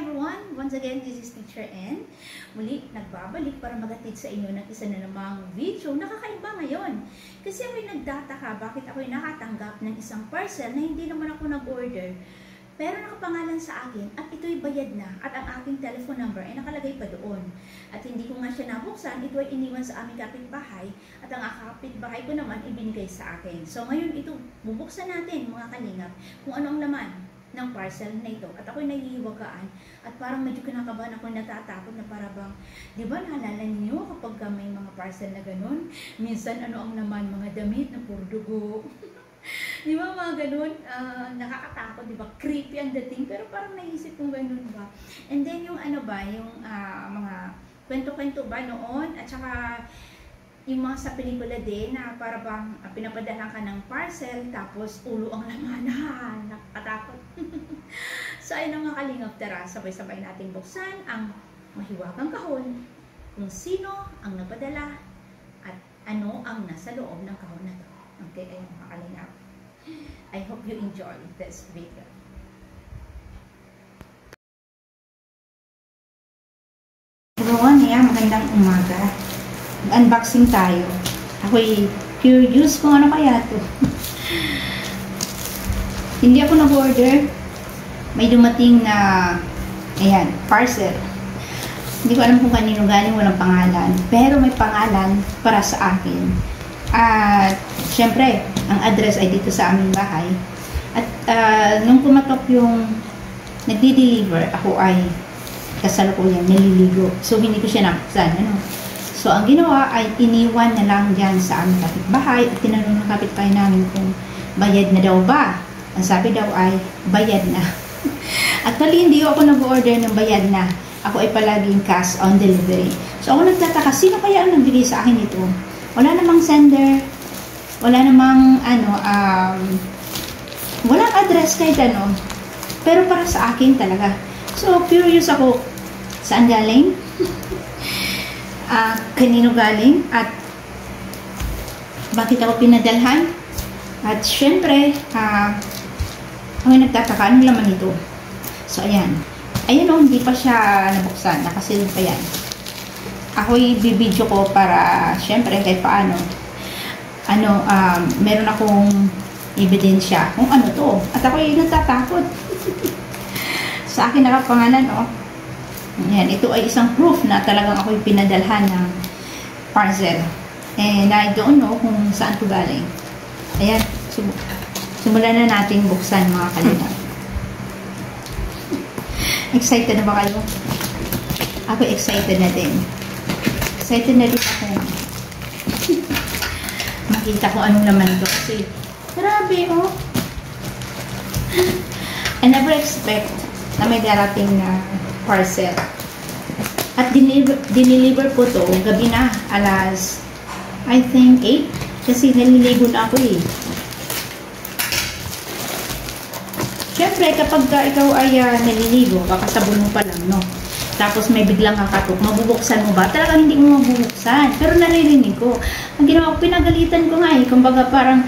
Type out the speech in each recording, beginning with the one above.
everyone! Once again, this is Teacher N. Muli, nagbabalik para magatid sa inyo ng isa na namang video. Nakakaiba ngayon. Kasi ako'y nagtataka bakit ako'y nakatanggap ng isang parcel na hindi naman ako nag-order. Pero nakapangalan sa akin at ito'y bayad na at ang aking telephone number ay nakalagay pa doon. At hindi ko nga siya nabuksan, ito ay iniwan sa aming kapitbahay at ang kapitbahay ko naman ibinigay sa akin. So ngayon ito, bubuksan natin mga kalingap kung ano ang laman ng parcel na ito. At ako'y nahihiwagaan at parang medyo kinakabahan ako, natatakot na para bang, di ba naalala niyo kapag may mga parcel na ganun? Minsan ano ang laman, mga damit na puro dugo. Di ba mga ganun? Nakakatakot, di ba? Creepy ang dating, pero parang naisip kong ganun ba? And then yung ano ba, yung mga kwento-kwento ba noon, at saka yung mga sa pelikula din na para bang pinapadala ka ng parcel tapos ulo ang laman. Nakakatakot. So ayun mga kalingap, tara, sabay-sabay natin buksan ang mahiwagang kahon kung sino ang nagpadala at ano ang nasa loob ng kahon na to. Okay, ayun mga kalingap. I hope you enjoy this video. Everyone, magandang umaga. Unboxing tayo. Ako'y curious kung ano kaya to. Hindi ako nag-order. May dumating na ayan, parcel. Hindi ko alam kung kanino galing, walang pangalan. Pero may pangalan para sa akin. At syempre, ang address ay dito sa aming bahay. At nung pumatok yung nagdi-deliver, ako ay kasalukuyan, naliligo. So hindi ko siya nabuksan. So, ang ginawa ay iniwan na lang dyan sa aming kapitbahay at tinanong ng kapitbahay namin kung bayad na daw ba. Ang sabi daw ay bayad na. Actually, hindi ako nag-order ng bayad na. Ako ay palaging cash on delivery. So, ako nagtataka, sino kaya ang nagbigay sa akin ito? Wala namang sender, wala namang walang address kahit ano. Pero para sa akin talaga. So, curious ako, saan galing? Kanino galing at bakit ako pinadalhan at syempre ako nagtataka ano laman ito. So ayan hindi pa siya nabuksan, nakasil pa yan. Ako'y bibidyo ko para syempre kahit paano meron akong ebidensya kung ano to at ako'y natatakot. Sa akin nakapangalan Ayan, ito ay isang proof na talagang ako'y pinadalhan ng parcel. And I don't know kung saan ko galing. Ayan, simulan na natin buksan mga kalingap. Excited na ba kayo? Ako excited na din. Excited na din ako. Makita ko anong laman ito. Kasi, grabe I never expect na may darating na parcel. At dineliver po to gabi na, alas I think 8 kasi naliligo na ako Siyempre kapag ikaw ay naliligo, kakasabon mo pa lang tapos may biglang kakatok, mabubuksan mo ba? Talagang hindi mo mabubuksan, pero naririnig ko. Ang ginawa ko, pinagalitan ko nga kumbaga parang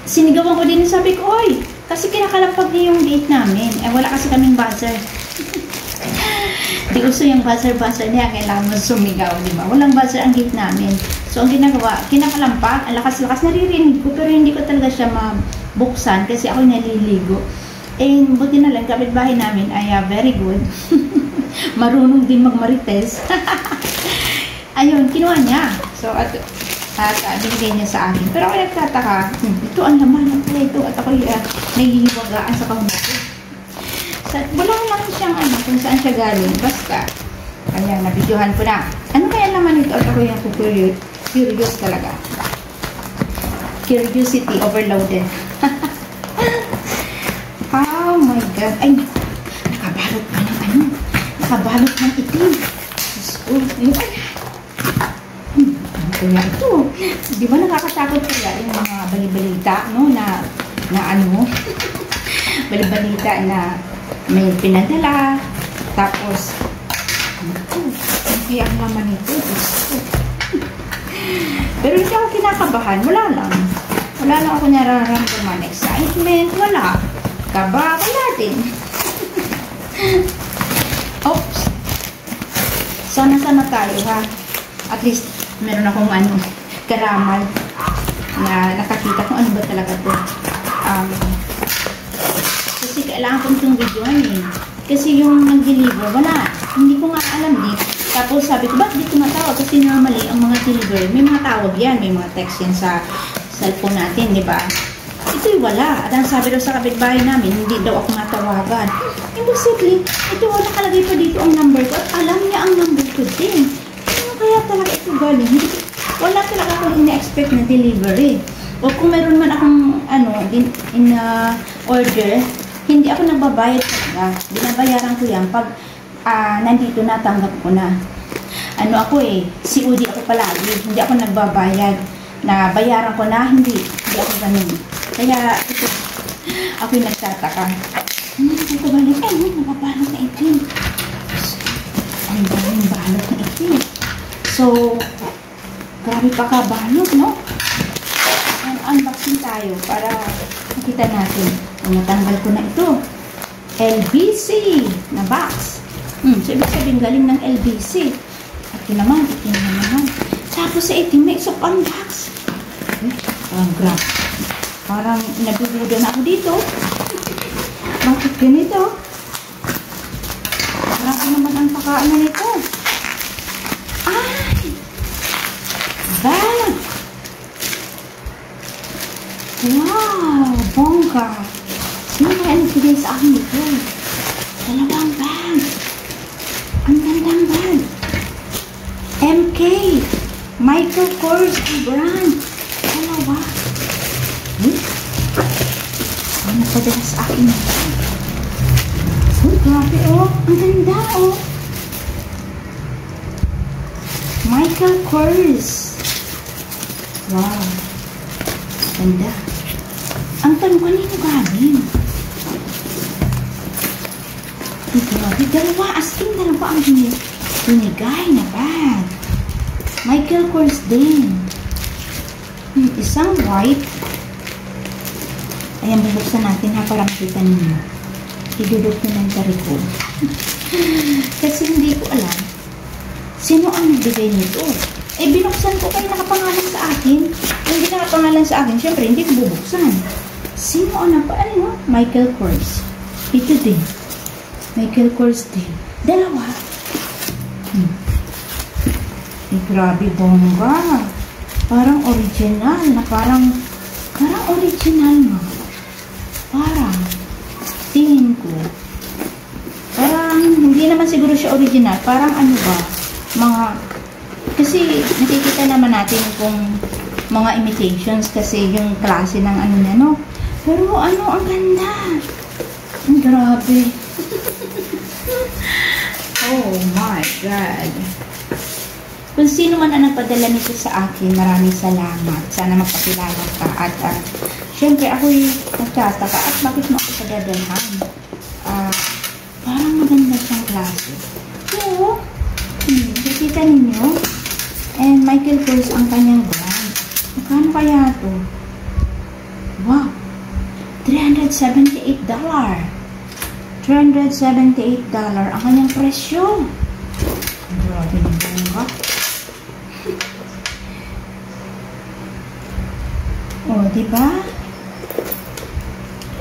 sinigawan ko din, sabi ko, oy, kasi kinakalampag niya yung gate namin, wala kasi kaming buzzer. Di uso yung buzzer niya, kailangan mo sumigaw, di ba? Walang buzzer ang gate namin. So, ang ginagawa, kinakalampag, ang lakas-lakas, naririnig ko, pero hindi ko talaga siya mabuksan kasi ako naliligo. Buti na lang, kapitbahay namin ay very good. Marunong din magmarites. Ayun, kinuha niya. So, at binigay niya sa akin. Pero ako nagtataka, ito ang laman pala ito. At ako nahihiwagaan sa kahon natin. Wala lang siyang kung saan siya galing. Basta, ayan, nabidyohan ko na. Ano kaya naman ito? At ako yung curious talaga. Curiosity overloaded. Oh my God. Ay, nakabalot pa ng nakabalot ng itim. Ano kaya ito? Di ba nakakatakot kaya yung mga balibalita, balibalita na may pinadala, tapos kaya ang laman ito. Pero hindi ako kinakabahan, wala lang ako nararamdaman, excitement, wala, kaba, wala din. Sama-sama tayo, ha? At least, meron akong karamal na nakakita kung ano ba talaga to. Kasi kailangan kong itong video kasi yung nag-deliver, wala. Hindi ko nga alam Tapos sabi ko, bakit di tumatawag? Kasi normally, ang mga deliver, may mga tawag yan, may mga text yan sa cellphone natin, di ba? Ito'y wala. At ang sabi daw sa kapitbahay namin, hindi daw ako natawagan. Imposible. Ito, nakalagay pa dito ang number ko. At alam niya ang number ko din. Ano kaya talaga ito galing? Wala talaga akong ina-expect na delivery. O kung meron man akong, order, hindi ako nagbabayad talaga. Binabayaran ko yan pag nandito natanggap ko na. COD ako palagi. Hindi ako nagbabayad. Na bayaran ko na, hindi ako ganun. Kaya, ito, ako'y nagtataka. Ito balik, nababalot na itim. Ang daming balot na itim. So, grabe pa ka balot, no? Unboxing tayo para makita natin. Natanggal ko na ito. LBC na box. So, ibig sabihin galing ng LBC. At yun naman, itim naman. Tapos sa itim, may isang unbox. Grabe. Parang naguguda na ako dito. Bakit ganito? Grabe naman ang pakaano nito. Ay! Bag! Wow! Bongga! Sino kaya nagbigay sa akin ito? Dalawang bag! Ang gandang bag! MK! Michael Kors brand! Dalawa! Ang napadala sa akin ito. Grabe, ang ganda, Michael Kors. Wow. Ganda. Ang tanong kanino galing? Grabe, dalawa. As in, dalawa ang binigay na bag. Michael Kors din. Isang white. Ayan, bubuksan natin ha, para makita ninyo. I-documentary ko. Kasi hindi ko alam sino ang nagbigay nito. Binuksan ko kayo nakapangalan sa akin. Kung hindi nakapangalan sa akin, syempre hindi ko bubuksan. Sino ang Michael Kors. Ito din. Michael Kors din. Dalawa. Grabe, bongga. Parang original na parang original mo. Parang tingin ko. Parang hindi naman siguro siya original. Parang kasi nakikita naman natin kung mga imitations kasi yung klase ng Pero ang ganda. Ang grabe. Oh my God. Kung sino man ang nagpadala nito sa akin, maraming salamat. Sana magpakilala ka. At syempre, ako'y nagtataka. At bakit mo ako padadalhan? Parang maganda siyang klase. So, nakikita ninyo? And Michael Kors ang kanyang brand. Magkano kaya ito? Wow! $378. $378 ang kanyang presyo. Grabe naman ba? Diba?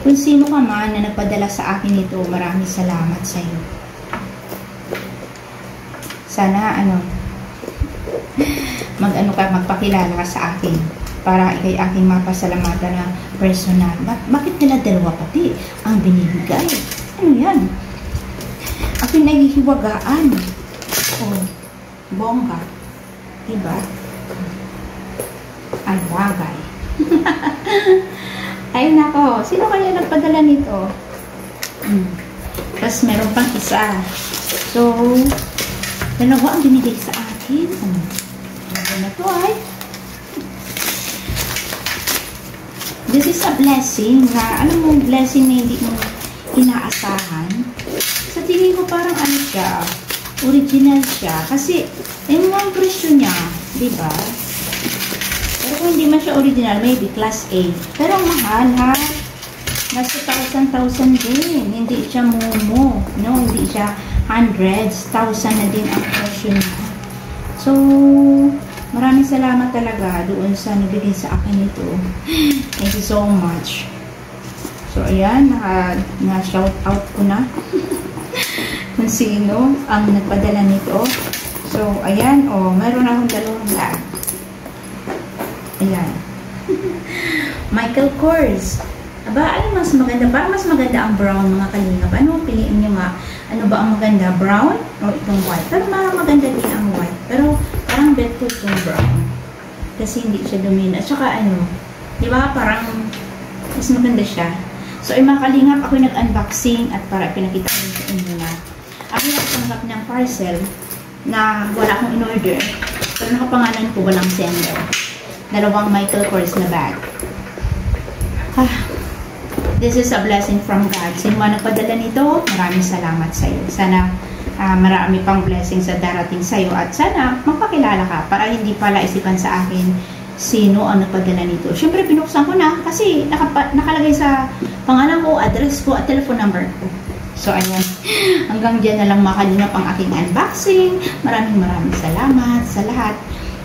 Kung sino ka man na nagpadala sa akin ito, maraming salamat sa iyo. Sana magpakilala ka sa akin para ikay aking mapasalamatan na personal. Bakit nila dalawa pati ang binibigay? Ano yan? Ako'y naghihiwagaan. Bongga. Diba? Ay, bagay. Ay, nako. Sino kaya nagpadala nito? Tapos meron pang isa. So, dalawa ang binigay sa akin. Ano na to ay? This is a blessing. Alam mo, blessing na hindi mo inaasahan. Sa tingin ko parang siya. Original siya. Kasi, yung mga presyo niya, diba? Pero kung hindi man siya original, maybe class A. Pero ang mahal, ha? Nasa 1,000 din. Hindi siya momo. No, hindi siya hundreds, thousand na din ang presyo niya. So, maraming salamat talaga doon sa nabigay sa akin ito. Thank you so much. So, ayan, na-shout out ko na kung sino ang nagpadala nito. So, ayan, meron akong dalawang bag. Ayan. Michael Kors. Aba, ano mas maganda? Parang mas maganda ang brown, mga kalingap. Ano, piliin nyo nga. Ano ba ang maganda? Brown o itong white? Pero parang maganda din ang white. Pero parang bet ko itong brown. Kasi hindi siya domino. At saka ano, di ba? Parang mas maganda siya. So, ay mga kalingap, ako nag-unboxing at para pinakita ko sa inyo na ako nagtanggap ng parcel na wala akong in-order. Pero nakapangalan ko walang sender. Dalawang Michael Kors na bag. This is a blessing from God. Sino man nagpadala nito, maraming salamat sa iyo. Sana marami pang blessing sa darating sa iyo at sana magpakilala ka para hindi pala isipan sa akin sino ang nagpadala nito. Siyempre, binuksan ko na kasi nakalagay sa pangalan ko, address ko at telephone number ko. So, ayan. Hanggang dyan na lang makalinap ang aking unboxing. Maraming salamat sa lahat.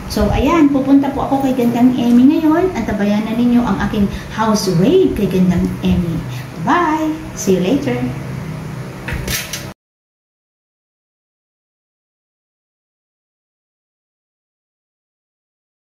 So, ayan, pupunta po ako kay Gandang Emmy ngayon. Antabayan na ninyo ang aking house raid kay Gandang Emmy. Bye! See you later!